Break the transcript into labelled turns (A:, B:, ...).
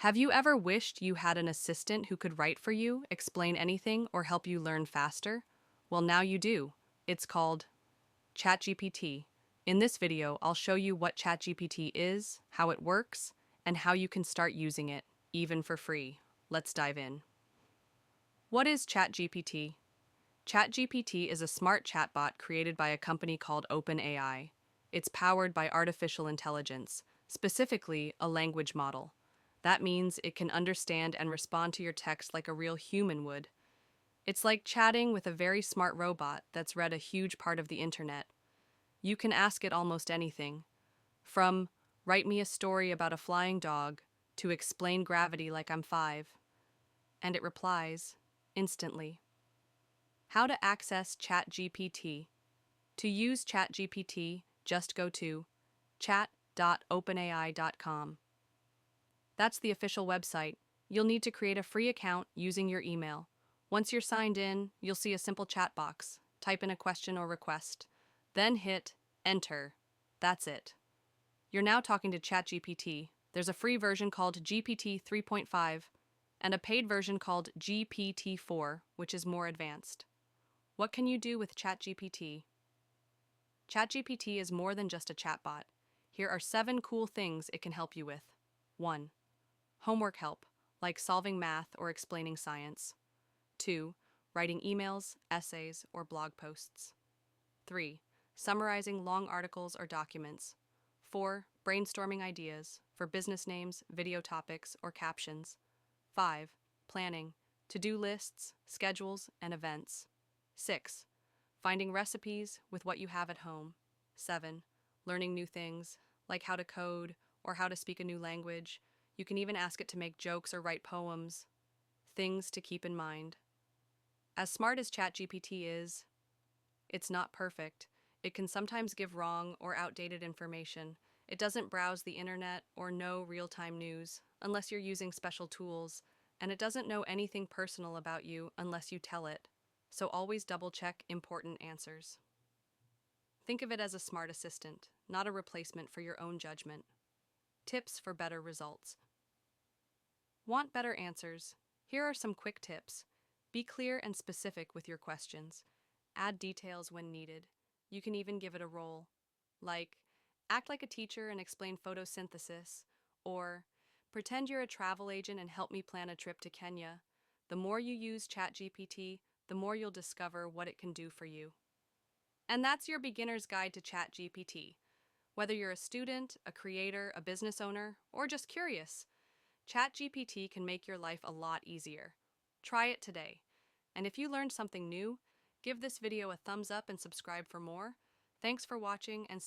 A: Have you ever wished you had an assistant who could write for you, explain anything, or help you learn faster? Well, now you do. It's called ChatGPT. In this video, I'll show you what ChatGPT is, how it works, and how you can start using it, even for free. Let's dive in. What is ChatGPT? ChatGPT is a smart chatbot created by a company called OpenAI. It's powered by artificial intelligence, specifically a language model. That means it can understand and respond to your text like a real human would. It's like chatting with a very smart robot that's read a huge part of the internet. You can ask it almost anything, from write me a story about a flying dog to explain gravity like I'm 5, and it replies instantly. How to access ChatGPT. To use ChatGPT, just go to chat.openai.com. That's the official website. You'll need to create a free account using your email. Once you're signed in, you'll see a simple chat box. Type in a question or request. Then hit Enter. That's it. You're now talking to ChatGPT. There's a free version called GPT 3.5 and a paid version called GPT-4, which is more advanced. What can you do with ChatGPT? ChatGPT is more than just a chatbot. Here are 7 cool things it can help you with. 1. Homework help, like solving math or explaining science. 2. Writing emails, essays, or blog posts. 3. Summarizing long articles or documents. 4. Brainstorming ideas for business names, video topics, or captions. 5. Planning, to-do lists, schedules, and events. 6. Finding recipes with what you have at home. 7. Learning new things, like how to code or how to speak a new language. You can even ask it to make jokes or write poems. Things to keep in mind. As smart as ChatGPT is, it's not perfect. It can sometimes give wrong or outdated information. It doesn't browse the internet or know real-time news unless you're using special tools, and it doesn't know anything personal about you unless you tell it. So always double-check important answers. Think of it as a smart assistant, not a replacement for your own judgment. Tips for better results. Want better answers? Here are some quick tips. Be clear and specific with your questions. Add details when needed. You can even give it a role, like act like a teacher and explain photosynthesis, or pretend you're a travel agent and help me plan a trip to Kenya. The more you use ChatGPT, the more you'll discover what it can do for you. And that's your beginner's guide to ChatGPT. Whether you're a student, a creator, a business owner, or just curious, ChatGPT can make your life a lot easier. Try it today. And if you learned something new, give this video a thumbs up and subscribe for more. Thanks for watching and